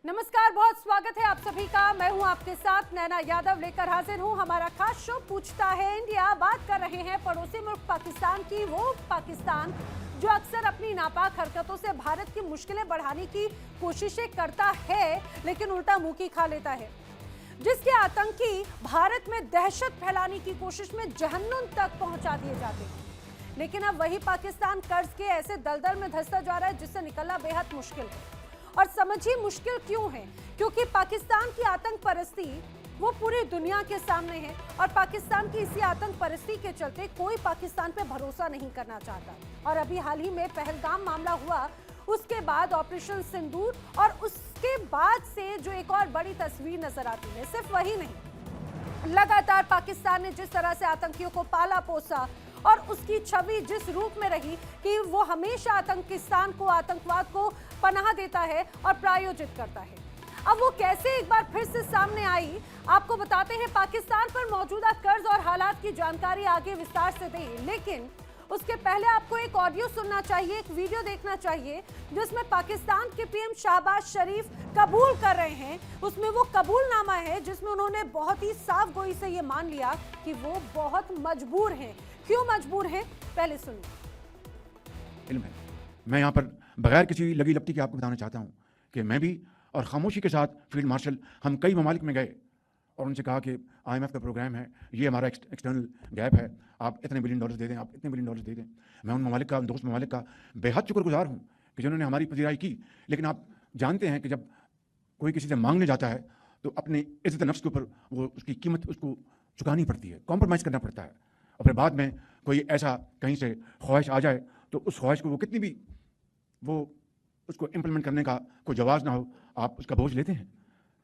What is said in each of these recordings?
नमस्कार, बहुत स्वागत है आप सभी का। मैं हूं आपके साथ नैना यादव, लेकर हाजिर हूं हमारा खास शो पूछता है इंडिया। बात कर रहे हैं पड़ोसी मुल्क पाकिस्तान की। वो पाकिस्तान जो अक्सर अपनी नापाक हरकतों से भारत की मुश्किलें बढ़ाने की कोशिशें करता है, लेकिन उल्टा मुंह की खा लेता है। जिसके आतंकी भारत में दहशत फैलाने की कोशिश में जहन्नुम तक पहुंचा दिए जाते हैं, लेकिन अब वही पाकिस्तान कर्ज के ऐसे दलदल में धंसता जा रहा है जिससे निकलना बेहद मुश्किल है। और समझिए मुश्किल क्यों है, क्योंकि पाकिस्तान की आतंक परस्ती वो पूरी दुनिया के सामने है और पाकिस्तान की इसी आतंक परस्ती के चलते कोई पाकिस्तान पे भरोसा नहीं करना चाहता। और अभी हाल ही में पहलगाम मामला हुआ, उसके बाद ऑपरेशन सिंदूर और उसके बाद से जो एक और बड़ी तस्वीर नजर आती है, सिर्फ वही नहीं, लगातार पाकिस्तान ने जिस तरह से आतंकियों को पाला पोसा और उसकी छवि जिस रूप में रही कि वो हमेशा आतंकिस्तान को, आतंकवाद को पनाह देता है और प्रायोजित करता है, अब वो कैसे एक बार फिर से सामने आई, आपको बताते हैं। पाकिस्तान पर मौजूदा कर्ज और हालात की जानकारी आगे विस्तार से दें, लेकिन उसके पहले आपको एक ऑडियो सुनना चाहिए, एक वीडियो देखना चाहिए जिसमें पाकिस्तान के पीएम शहबाज शरीफ कबूल कर रहे हैं। उसमें वो कबूलनामा है जिसमें उन्होंने बहुत ही साफ गोई से ये मान लिया कि वो बहुत मजबूर हैं। क्यों मजबूर हैं, पहले सुनिए। मैं यहाँ पर बगैर किसी लगी लपटी के आपको बताना चाहता हूँ कि मैं भी और खामोशी के साथ फील्ड मार्शल हम कई ममालिक में गए और उनसे कहा कि IMF का प्रोग्राम है, ये हमारा एक्सटर्नल गैप है, आप इतने बिलियन डॉलर दे दें, आप इतने बिलियन डॉलर दे दें। मैं उन ममालिक का, उन दोस्त ममालिक का बेहद शुक्रगुजार हूँ कि जिन्होंने हमारी पजीराई की। लेकिन आप जानते हैं कि जब कोई किसी से मांगने जाता है तो अपनी इज्जत नफ्स के ऊपर वो उसकी कीमत उसको चुकानी पड़ती है, कॉम्प्रोमाइज़ करना पड़ता है। और फिर बाद में कोई ऐसा कहीं से ख्वाहिश आ जाए तो उस ख्वाहिश को वो कितनी भी वो उसको इम्प्लीमेंट करने का कोई जवाब ना हो, आप उसका बोझ लेते हैं।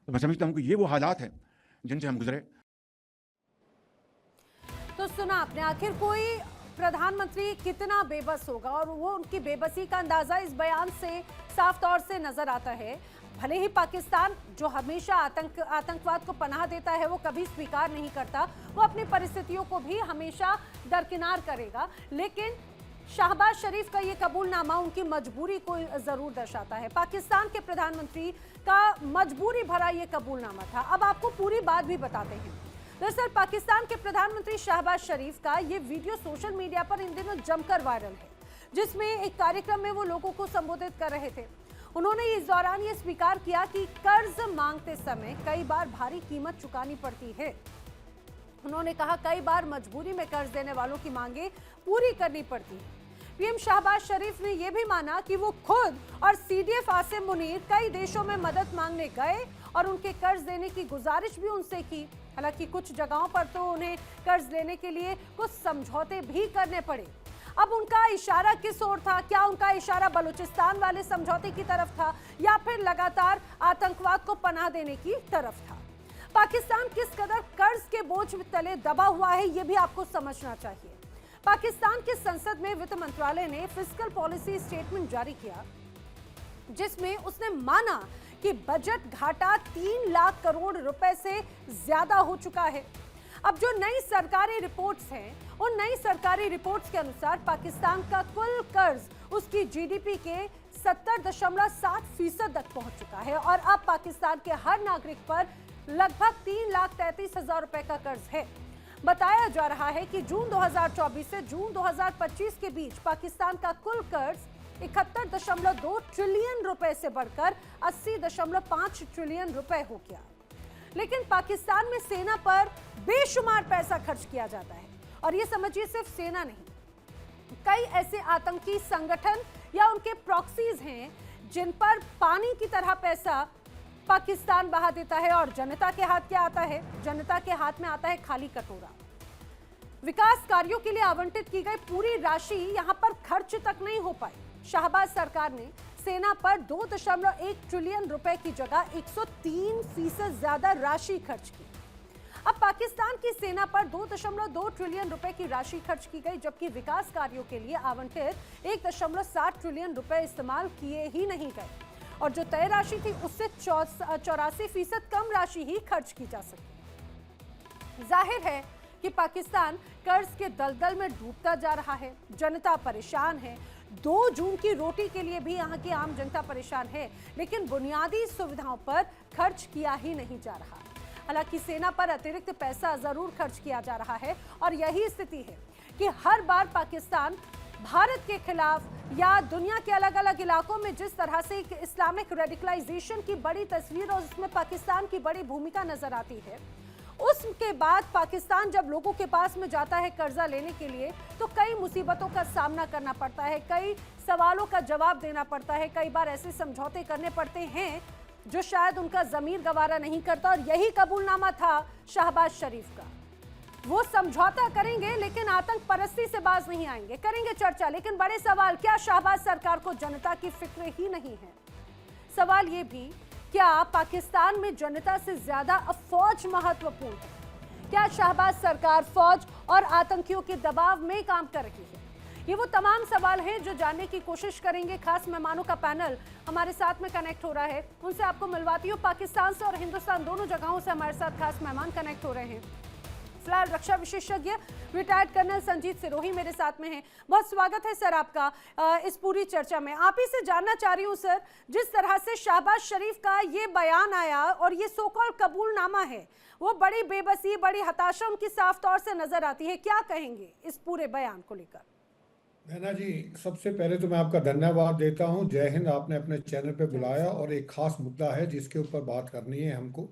तो मैं समझता हूँ कि ये वो हालात हैं जिनसे हम गुजरे। तो सुना आपने, आखिर कोई प्रधानमंत्री कितना बेबस होगा, और वो उनकी बेबसी का अंदाजा इस बयान से साफ तौर से नजर आता है। भले ही पाकिस्तान जो हमेशा आतंकवाद को पनाह देता है वो कभी स्वीकार नहीं करता, वो अपनी परिस्थितियों को भी हमेशा दरकिनार करेगा, लेकिन शहबाज शरीफ का ये कबूलनामा उनकी मजबूरी को जरूर दर्शाता है। पाकिस्तान के प्रधानमंत्री का मजबूरी भरा ये कबूलनामा था। अब आपको पूरी बात भी बताते हैं। दरअसल पाकिस्तान के प्रधानमंत्री शहबाज शरीफ का ये वीडियो सोशल मीडिया पर इन दिनों जमकर वायरल है, जिसमें एक कार्यक्रम में वो लोगों को संबोधित कर रहे थे। उन्होंने इस दौरान ये स्वीकार किया कि कर्ज मांगते समय कई बार भारी कीमत चुकानी पड़ती है। उन्होंने कहा कई बार मजबूरी में कर्ज देने वालों की मांगे पूरी करनी पड़ती है। पीएम शहबाज शरीफ ने यह भी माना कि वो खुद और CDF आसिम मुनीर कई देशों में मदद मांगने गए और उनके कर्ज देने की गुजारिश भी उनसे की। हालांकि कुछ जगहों पर तो उन्हें कर्ज लेने के लिए कुछ समझौते भी करने पड़े। अब उनका इशारा किस ओर था? क्या उनका इशारा बलूचिस्तान वाले समझौते की तरफ था या फिर लगातार आतंकवाद को पनाह देने की तरफ था? पाकिस्तान किस कदर कर्ज के बोझ तले दबा हुआ है, ये भी आपको समझना चाहिए। पाकिस्तान की संसद में वित्त मंत्रालय ने फिस्कल पॉलिसी स्टेटमेंट जारी किया, जिसमें उसने माना कि बजट घाटा 3 लाख करोड़ रुपए से ज्यादा हो चुका है। अब जो नई सरकारी रिपोर्ट्स हैं, उन नई सरकारी रिपोर्ट्स के अनुसार पाकिस्तान का कुल कर्ज उसकी GDP के 70.7% तक पहुंच चुका है और अब पाकिस्तान के हर नागरिक पर लगभग 3,33,000 रुपए का कर्ज है। बताया जा रहा है कि जून 2024 से जून 2025 के बीच पाकिस्तान का कुल कर्ज 71.2 ट्रिलियन रुपए से बढ़कर 80.5 ट्रिलियन रुपए हो गया। लेकिन पाकिस्तान में सेना पर बेशुमार पैसा खर्च किया जाता है, और ये समझिए सिर्फ सेना नहीं, कई ऐसे आतंकी संगठन या उनके प्रॉक्सीज हैं जिन पर पानी की तरह पैसा पाकिस्तान बहा देता है। और जनता के हाथ क्या आता है? जनता के हाथ में आता है खाली कटोरा। विकास कार्यों के लिए आवंटित की गई पूरी राशि यहां पर खर्च तक नहीं हो पाई। शहबाज सरकार ने सेना पर 2.1 ट्रिलियन रुपए की जगह 103% ज्यादा राशि खर्च की। अब पाकिस्तान की सेना पर 2.2 ट्रिलियन रुपए की राशि खर्च की गई, जबकि विकास कार्यों के लिए आवंटित 1.7 ट्रिलियन रुपए इस्तेमाल किए ही नहीं गए, और जो तय राशि थी उससे 84% कम राशि ही खर्च की जा सकी। जाहिर है कि पाकिस्तान कर्ज के दलदल में डूबता जा रहा है, जनता परेशान है, 2 जून की रोटी के लिए भी यहाँ की आम जनता परेशान है, लेकिन बुनियादी सुविधाओं पर खर्च किया ही नहीं जा रहा। हालांकि सेना पर अतिरिक्त पैसा जरूर खर्च किया जा रहा है और यही स्थिति है कि हर बार पाकिस्तान भारत के खिलाफ या दुनिया के अलग अलग इलाकों में जिस तरह से एक इस्लामिक रेडिकलाइजेशन की बड़ी तस्वीर और उसमें पाकिस्तान की बड़ी भूमिका नजर आती है, उसके बाद पाकिस्तान जब लोगों के पास में जाता है कर्जा लेने के लिए तो कई मुसीबतों का सामना करना पड़ता है, कई सवालों का जवाब देना पड़ता है, कई बार ऐसे समझौते करने पड़ते हैं जो शायद उनका जमीर गवारा नहीं करता। और यही कबूलनामा था शहबाज शरीफ का। वो समझौता करेंगे लेकिन आतंक परस्ती से बाज नहीं आएंगे, करेंगे चर्चा, लेकिन बड़े सवाल, क्या शहबाज सरकार को जनता की फिक्र ही नहीं है? सवाल ये भी, क्या पाकिस्तान में जनता से ज्यादा अब फौज महत्वपूर्ण है? क्या शहबाज सरकार फौज और आतंकियों के दबाव में काम कर रही है? ये वो तमाम सवाल हैं जो जानने की कोशिश करेंगे। खास मेहमानों का पैनल हमारे साथ में कनेक्ट हो रहा है, उनसे आपको मिलवाती हूँ। पाकिस्तान से और हिंदुस्तान दोनों जगहों से हमारे साथ खास मेहमान कनेक्ट हो रहे हैं। फिलहाल रक्षा विशेषज्ञ रिटायर्ड कर्नल संजीत सिरोही मेरे साथ में हैं। बहुत स्वागत है सर आपका इस पूरी चर्चा में। आप ही से जानना चाह रही हूँ सर, जिस तरह से शहबाज शरीफ का ये बयान आया और ये सो कॉल्ड कबूलनामा है, वो बड़ी बेबसी, बड़ी हताशा उनकी साफ तौर से नजर आती है। क्या कहेंगे इस पूरे बयान को लेकर? मैना जी, सबसे पहले तो मैं आपका धन्यवाद देता हूं। जय हिंद, आपने अपने चैनल पे बुलाया और एक खास मुद्दा है जिसके ऊपर बात करनी है हमको।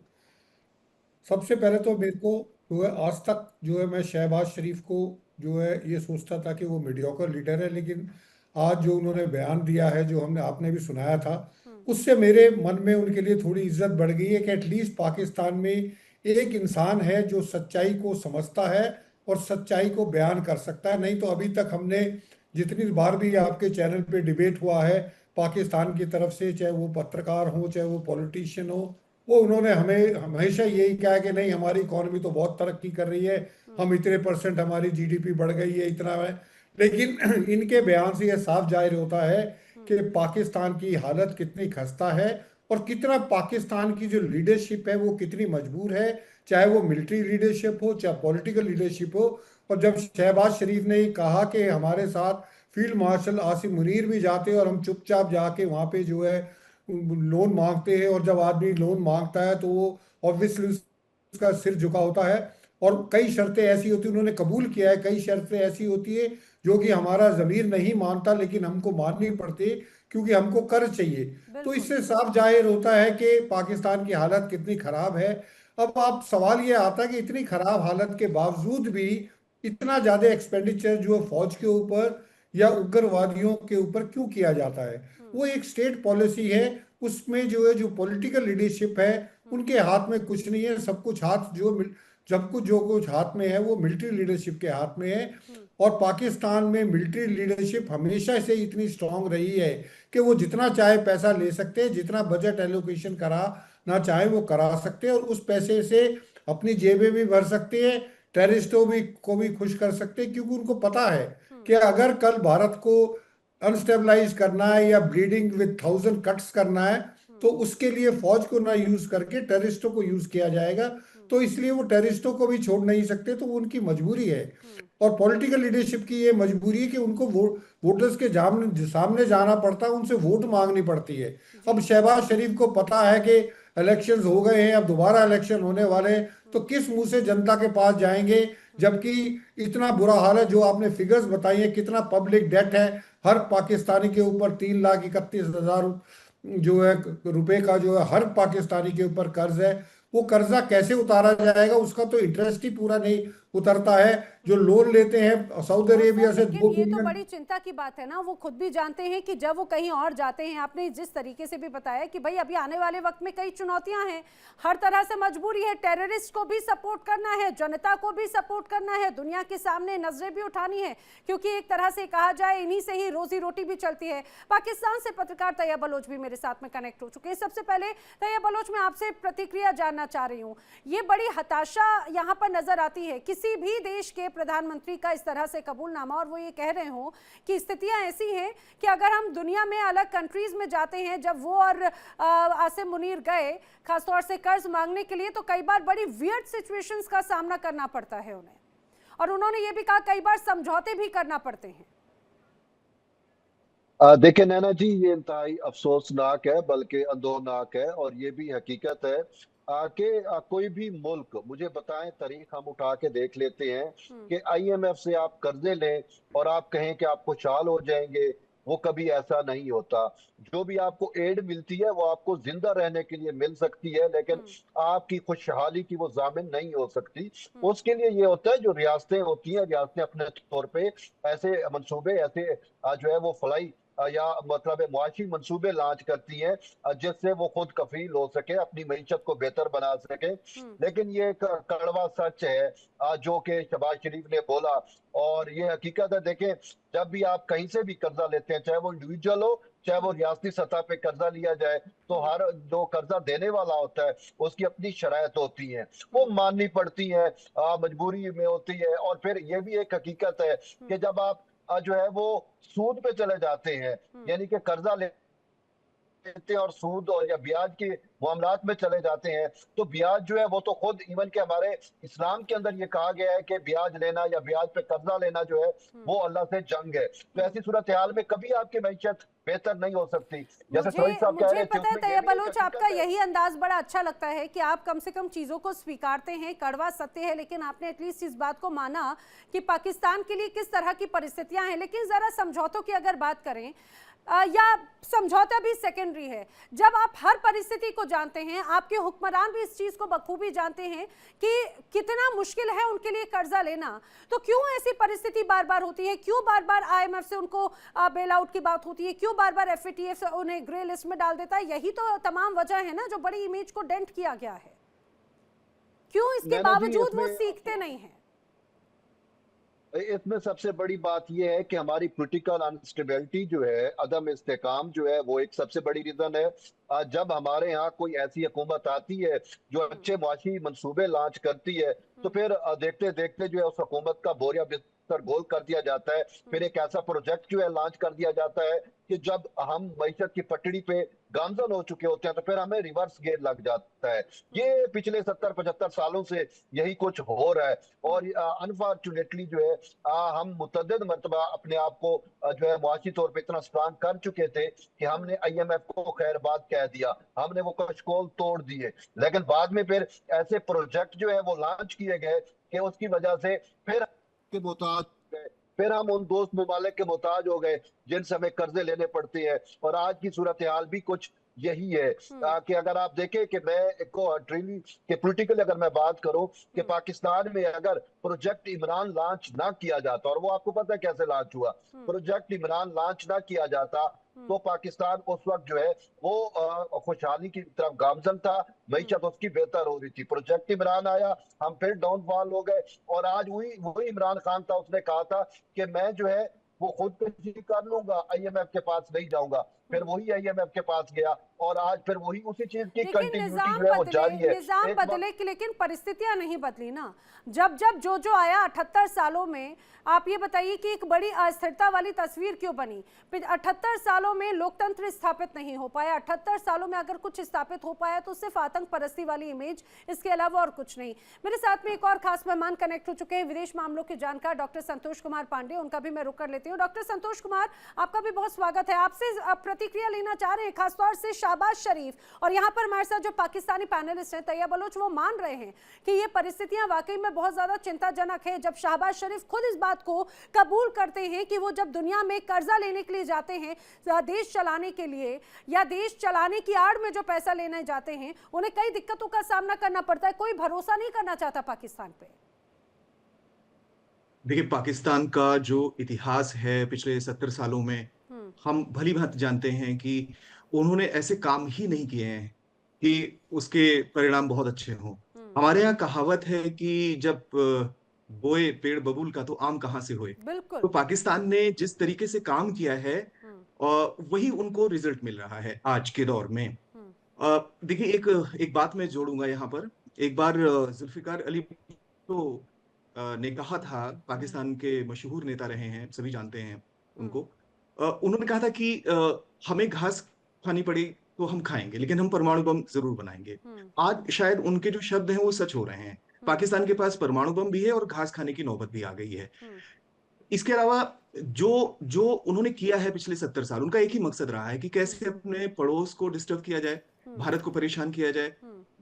सबसे पहले तो मेरे को जो है आज तक जो है मैं शहबाज शरीफ को जो है ये सोचता था कि वो मीडियोकर लीडर है, लेकिन आज जो उन्होंने बयान दिया है, जो हमने आपने भी सुनाया था, उससे मेरे मन में उनके लिए थोड़ी इज्जत बढ़ गई है कि एटलीस्ट पाकिस्तान में एक इंसान है जो सच्चाई को समझता है और सच्चाई को बयान कर सकता है। नहीं तो अभी तक हमने जितनी बार भी आपके चैनल पे डिबेट हुआ है पाकिस्तान की तरफ से, चाहे वो पत्रकार हो चाहे वो पॉलिटिशियन हो, वो उन्होंने हमें हमेशा यही कहा कि नहीं, हमारी इकॉनमी तो बहुत तरक्की कर रही है, हम इतने % हमारी जीडीपी बढ़ गई है, इतना है। लेकिन इनके बयान से यह साफ जाहिर होता है कि पाकिस्तान की हालत कितनी खस्ता है और कितना पाकिस्तान की जो लीडरशिप है वो कितनी मजबूर है, चाहे वो मिलिट्री लीडरशिप हो चाहे पॉलिटिकल लीडरशिप हो। और जब शहबाज शरीफ ने कहा कि हमारे साथ फील्ड मार्शल आसिम मुनीर भी जाते हैं और हम चुपचाप जाके वहाँ पे जो है लोन मांगते हैं, और जब आदमी लोन मांगता है तो वो ऑब्वियसली उसका सिर झुका होता है और कई शर्तें ऐसी होती है, उन्होंने कबूल किया है, कई शर्तें ऐसी होती है जो कि हमारा ज़मीर नहीं मानता लेकिन हमको माननी पड़ती है क्योंकि हमको कर्ज चाहिए। तो इससे साफ जाहिर होता है कि पाकिस्तान की हालत कितनी खराब है। अब आप सवाल ये आता है कि इतनी खराब हालत के बावजूद भी इतना ज्यादा एक्सपेंडिचर जो फौज के ऊपर या उग्रवादियों के ऊपर क्यों किया जाता है? वो एक स्टेट पॉलिसी है, उसमें जो है जो पॉलिटिकल लीडरशिप है उनके हाथ में कुछ नहीं है। सब कुछ हाथ जो कुछ हाथ में है वो मिलिट्री लीडरशिप के हाथ में है। और पाकिस्तान में मिलिट्री लीडरशिप हमेशा से इतनी स्ट्रांग रही है कि वो जितना चाहे पैसा ले सकते हैं, जितना बजट एलोकेशन करा ना चाहे वो करा सकते हैं और उस पैसे से अपनी जेबें भी भर सकते हैं, टेररिस्टों को भी खुश कर सकते हैं, क्योंकि उनको पता है कि अगर कल भारत को अनस्टेबलाइज करना है या ब्लीडिंग विद 1000 कट्स करना है तो उसके लिए फौज को ना यूज करके टेररिस्टों को यूज किया जाएगा। तो इसलिए वो टेररिस्टों को भी छोड़ नहीं सकते, तो उनकी मजबूरी है। और पॉलिटिकल लीडरशिप की ये मजबूरी है कि उनको वोटर्स के सामने जाना पड़ता है, उनसे वोट मांगनी पड़ती है। अब शहबाज शरीफ को पता है कि इलेक्शंस हो गए हैं, अब दोबारा इलेक्शन होने वाले हैं, तो किस मुंह से जनता के पास जाएंगे, जबकि इतना बुरा हाल है। जो आपने फिगर्स बताई है, कितना पब्लिक डेट है, हर पाकिस्तानी के ऊपर 3,31,000 जो है रुपए का जो है हर पाकिस्तानी के ऊपर कर्ज है। वो कर्जा कैसे उतारा जाएगा, उसका तो इंटरेस्ट ही पूरा नहीं उतरता है। जो लोन लेते हैं सऊदी अरेबिया से 2 ये तो बड़ी चिंता की बात है ना, वो खुद भी जानते हैं कि जब वो कहीं और जाते हैं, आपने जिस तरीके से भी बताया कि भाई अभी आने वाले वक्त में कई चुनौतियां हैं, हर तरह से मजबूरी है, टेररिस्ट को भी सपोर्ट करना है, जनता को भी सपोर्ट करना है, दुनिया के सामने नजरें भी उठानी है, क्योंकि एक तरह से कहा जाए इन्हीं से ही रोजी रोटी भी चलती है। पाकिस्तान से पत्रकार तैयब बलोच भी मेरे साथ में कनेक्ट हो चुके हैं। सबसे पहले तैयब बलोच, मैं आपसे प्रतिक्रिया जानना चाह रही हूँ। ये बड़ी हताशा यहाँ पर नजर आती है किसी भी देश के प्रधानमंत्री का इस तरह से कबूलनामा, और वो ये कह रहे हो कि स्थितियां ऐसी हैं कि अगर हम दुनिया में अलग कंट्रीज में जाते हैं, जब वो और आसिम मुनीर गए खासतौर से कर्ज मांगने के लिए, तो कई बार बड़ी वियर्ड सिचुएशंस का सामना करना पड़ता है उन्हें, और उन्होंने ये भी कहा कई बार समझौते भी करना पड़ते हैं। देखिए नैना जी, ये इंतहाई अफसोसनाक है, बल्कि अंदोनाक है, और ये भी हकीकत है कि कोई भी मुल्क, मुझे बताएं, तारीख हम उठा के देख लेते हैं कि आईएमएफ से आप कर्जे लें और आप कहें कि आप खुशहाल हो जाएंगे, वो कभी ऐसा नहीं होता। जो भी आपको एड मिलती है वो आपको जिंदा रहने के लिए मिल सकती है, लेकिन आपकी खुशहाली की वो जामिन नहीं हो सकती। उसके लिए ये होता है, जो रियासतें होती हैं, रियासतें अपने तौर पे ऐसे मंसूबे, ऐसे जो है वो फलाई या मतलब है मुआशी मंसूबे लॉन्च करती हैं जिससे वो खुद कफील हो सके, अपनी मईशत को बेहतर बना सके। लेकिन ये एक कड़वा सच है जो कि शहबाज शरीफ ने बोला, और ये हकीकत है। देखें, जब भी आप कहीं से भी कर्जा लेते हैं, चाहे वो इंडिविजुअल हो, चाहे वो रियासती सतह पे कर्जा लिया जाए, तो हर जो कर्जा देने वाला होता है उसकी अपनी शरायत होती है, वो माननी पड़ती है, मजबूरी में होती है। और फिर ये भी एक हकीकत है कि जब आप जो है वो सूद पे चले जाते हैं, यानी कि कर्जा लेते हैं और सूद और या ब्याज के मामलात में चले जाते हैं, तो ब्याज जो है वो तो खुद, इवन के हमारे इस्लाम के अंदर ये कहा गया है कि ब्याज लेना या ब्याज पे कर्जा लेना जो है वो अल्लाह से जंग है। तो ऐसी सूरत हाल में कभी आपकी मैशत बेहतर नहीं हो सकती। जैसे मुझे साहब कह मुझे रहे थे, पता है उसमें ये तैयब भी एक बलोच, आपका हकीकत है। यही अंदाज बड़ा अच्छा लगता है कि आप कम से कम चीज़ों को स्वीकारते हैं, कड़वा सत्य है, लेकिन आपने एटलीस्ट इस बात को माना कि पाकिस्तान के लिए किस तरह की परिस्थितियां हैं। लेकिन ज़रा समझौतों की अगर बात करें, या समझौता भी सेकेंडरी है, जब आप हर परिस्थिति को जानते हैं, आपके हुक्मरान भी इस चीज़ को बखूबी जानते हैं कि कितना मुश्किल है उनके लिए कर्जा लेना, तो क्यों ऐसी परिस्थिति बार बार होती है? क्यों बार बार आईएमएफ से उनको बेल आउट की बात होती है? क्यों बार बार एफएटीएफ उन्हें ग्रे लिस्ट में डाल देता है? यही तो तमाम वजह है ना जो बड़ी इमेज को डेंट किया गया है। क्यों इसके नैना जी, बावजूद वो इसमें सीखते नहीं हैं? इसमें सबसे बड़ी बात यह है कि हमारी पॉलिटिकल अनस्टेबिलिटी जो है, अदम इस्तेकाम जो है, वो एक सबसे बड़ी रीजन है। जब हमारे यहाँ कोई ऐसी हुकूमत आती है जो अच्छे मुआशी मंसूबे लॉन्च करती है, तो फिर देखते देखते जो है उस हुकूमत का बोरिया बिस्तर गोल कर दिया जाता है। फिर एक ऐसा प्रोजेक्ट जो है लॉन्च कर दिया जाता है कि जब हम मईशत की पटड़ी पे गामजन हो चुके होते हैं, तो फिर हमें रिवर्स गेयर लग जाता है। ये पिछले 70-75 सालों से यही कुछ हो रहा है। और अनफॉर्चुनेटली जो है हम मुतअद्दिद मरतबा अपने आप को जो है मुआशी तौर पे इतना स्ट्रांग कर चुके थे कि हमने आईएमएफ को खैरबाद कह दिया, हमने वो कशकोल तोड़ दिए। लेकिन बाद में फिर ऐसे प्रोजेक्ट जो है वो लॉन्च किए गए कि उसकी वजह से फिर के मोहताज हो गए, फिर हम उन दोस्त ममालिक के मोहताज हो गए जिनसे हमें कर्जे लेने पड़ते हैं। और आज की सूरत हाल भी कुछ यही है कि अगर आप देखें कि मैं को ट्रिली के पोलिटिकल अगर मैं बात करूं कि पाकिस्तान में अगर प्रोजेक्ट इमरान लॉन्च ना किया जाता, और वो आपको पता है कैसे लॉन्च हुआ, प्रोजेक्ट इमरान लॉन्च ना किया जाता, तो पाकिस्तान उस वक्त जो है वो खुशहाली की तरफ गामजन था, मईशत उसकी बेहतर हो रही थी। प्रोजेक्ट इमरान आया, हम फिर डाउनफॉल हो गए। और आज वही वही इमरान खान था, उसने कहा था कि मैं जो है वो खुदकुशी कर लूंगा, आईएमएफ के पास नहीं जाऊंगा। फिर वही आईएमएफ के पास गया, और आज फिर वही उसी चीज की लेकिन कंटिन्यूटी जो है वो जारी है। निजाम बदले कि लेकिन परिस्थितियां नहीं बदली ना। जब जब जो आया 78 सालों में, आप ये बताइए कि एक बड़ी अस्थिरता वाली तस्वीर क्यों बनी? 78 सालों में लोकतंत्र स्थापित नहीं हो पाया। 78 सालों में अगर कुछ स्थापित हो पाया तो सिर्फ आतंक परस्ती वाली इमेज, इसके अलावा और कुछ नहीं। मेरे साथ में एक और खास मेहमान कनेक्ट हो चुके हैं, विदेश मामलों के जानकार डॉक्टर संतोष कुमार पांडे, उनका भी मैं रुक कर लेती हूँ। डॉक्टर संतोष कुमार, आपका भी बहुत स्वागत है। आपसे प्रतिक्रिया लेना चाह रहे हैं खासतौर से शहबाज शरीफ, और यहाँ पर हमारे साथ जो पाकिस्तानी पैनलिस्ट हैं तैयब बलोच, वो मान रहे हैं कि ये परिस्थितियां वाकई में बहुत ज्यादा चिंताजनक है। जब शहबाज शरीफ खुद इस बात को कबूल करते हैं कि वो जब दुनिया में कर्जा लेने के लिए जाते हैं, देश चलाने के लिए या देश चलाने की आड़ में जो पैसा लेने जाते हैं, उन्हें कई दिक्कतों का सामना करना पड़ता है। कोई भरोसा नहीं करना चाहता पाकिस्तान पे। देखिए, पाकिस्तान का जो इतिहास है पिछले 70 सालों में, हम भली भांति जानते हैं कि उन्होंने ऐसे काम ही नहीं किए हैं कि उसके परिणाम बहुत अच्छे हों। हमारे यहाँ कहावत है कि जब बोए पेड़ बबूल का तो आम कहाँ से होए। तो पाकिस्तान ने जिस तरीके से काम किया है वही उनको रिजल्ट मिल रहा है आज के दौर में। देखिए, एक बात मैं जोड़ूंगा यहाँ पर। एक बार जुल्फिकार अली तो ने कहा था, पाकिस्तान के मशहूर नेता रहे हैं, सभी जानते हैं उनको। उन्होंने कहा था कि हमें घास खानी पड़ी तो हम खाएंगे, लेकिन हम परमाणु बम जरूर बनाएंगे। आज शायद उनके जो शब्द हैं वो सच हो रहे हैं। पाकिस्तान के पास परमाणु बम भी है और घास खाने की नौबत भी आ गई है। इसके अलावा जो जो उन्होंने किया है पिछले 70 साल, उनका एक ही मकसद रहा है कि कैसे अपने पड़ोस को डिस्टर्ब किया जाए, भारत को परेशान किया जाए।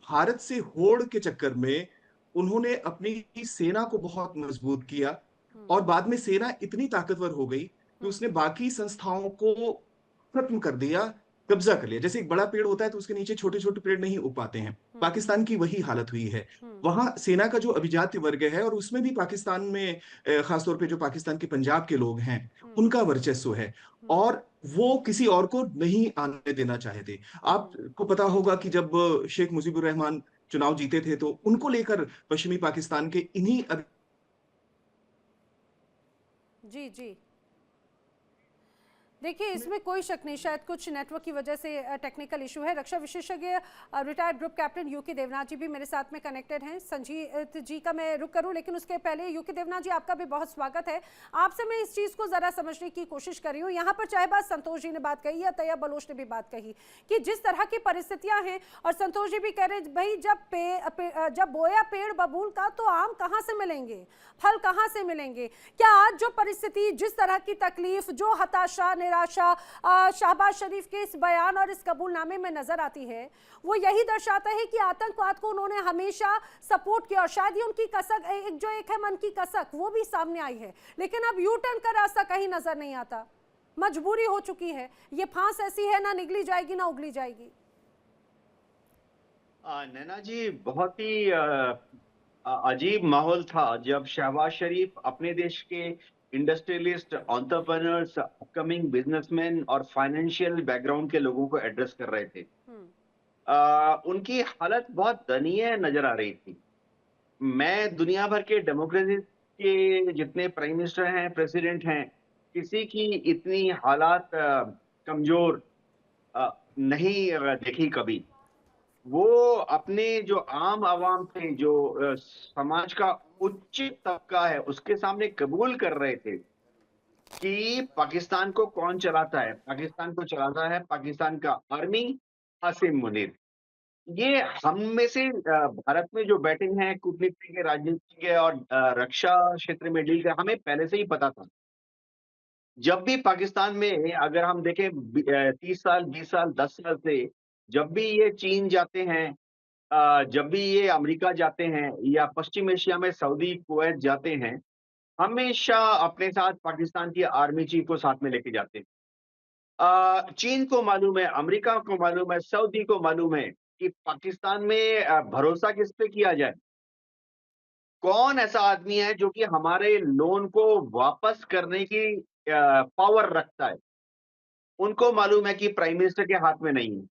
भारत से होड़ के चक्कर में उन्होंने अपनी सेना को बहुत मजबूत किया और बाद में सेना इतनी ताकतवर हो गई कि उसने बाकी संस्थाओं को खत्म कर दिया, कब्जा कर लिया। जैसे एक बड़ा पेड़ होता है तो उसके नीचे छोटे-छोटे पेड़ नहीं उग पाते हैं। पाकिस्तान की वही हालत हुई है। वहाँ सेना का जो अभिजात्य वर्ग है और उसमें भी पाकिस्तान में खास तौर पे जो पाकिस्तान के पंजाब के लोग हैं, उनका वर्चस्व है और वो किसी और को नहीं आने देना चाहते। आपको पता होगा कि जब शेख मुजीबुर रहमान चुनाव जीते थे तो उनको लेकर पश्चिमी पाकिस्तान के इन्हीं जी जी, देखिए इसमें कोई शक नहीं, शायद कुछ नेटवर्क की वजह से टेक्निकल इशू है। रक्षा विशेषज्ञ retired group captain UK Devnath ji भी मेरे साथ में कनेक्टेड हैं। संजीत जी का मैं रुक करूं, लेकिन उसके पहले यूके देवनाथ जी आपका भी बहुत स्वागत है। आपसे मैं इस चीज़ को ज़रा समझने की कोशिश कर रही हूँ। यहाँ पर चाहे बात संतोष जी ने बात कही या तैयब बलोच ने भी बात कही कि जिस तरह की परिस्थितियाँ हैं, और संतोष जी भी कह रहे भाई जब बोया पेड़ बबूल का तो आम कहाँ से मिलेंगे, फल कहाँ से मिलेंगे। क्या आज जो परिस्थिति, जिस तरह की तकलीफ, जो हताशा, निराशा शहबाज शरीफ के इस बयान और इस कबूलनामे में नजर आती है, वो यही दर्शाता है कि आतंकवाद को उन्होंने हमेशा सपोर्ट किया और शायद ये उनकी कसक, एक है मन की कसक, वो भी सामने आई है। लेकिन अब यू टर्न का रास्ता कहीं नजर नहीं आता, मजबूरी हो चुकी है। ये फांस ऐसी है, ना निगली जाएगी ना उगली जाएगी। नैना जी, बहुत ही अजीब माहौल था जब शहबाज शरीफ अपने देश के इंडस्ट्रियलिस्ट, एंटरप्रेन्योर्स, अपकमिंग बिजनेसमैन और फाइनेंशियल बैकग्राउंड के लोगों को एड्रेस कर रहे थे। उनकी हालत बहुत दयनीय नजर आ रही थी। मैं दुनिया भर के डेमोक्रेसी के जितने प्राइम मिनिस्टर हैं, प्रेसिडेंट हैं, किसी की इतनी हालात कमजोर नहीं देखी कभी। वो अपने जो आम आवाम थे, जो समाज का उच्च तबका है, उसके सामने कबूल कर रहे थे कि पाकिस्तान को कौन चलाता है। पाकिस्तान को चलाता है पाकिस्तान का आर्मी, आसिम मुनीर। ये हम में से भारत में जो बैठे हैं, कूटनीतिज्ञ, राजनीतिज्ञ और रक्षा क्षेत्र में डील कर, हमें पहले से ही पता था। जब भी पाकिस्तान में अगर हम देखें 30 साल, 20 साल, 10 साल से, जब भी ये चीन जाते हैं, जब भी ये अमेरिका जाते हैं या पश्चिम एशिया में सऊदी, कुवैत जाते हैं, हमेशा अपने साथ पाकिस्तान की आर्मी चीफ को साथ में लेके जाते हैं। चीन को मालूम है, अमेरिका को मालूम है, सऊदी को मालूम है कि पाकिस्तान में भरोसा किस पे किया जाए। कौन ऐसा आदमी है जो कि हमारे लोन को वापस करने की पावर रखता है। उनको मालूम है कि प्राइम मिनिस्टर के हाथ में नहीं है।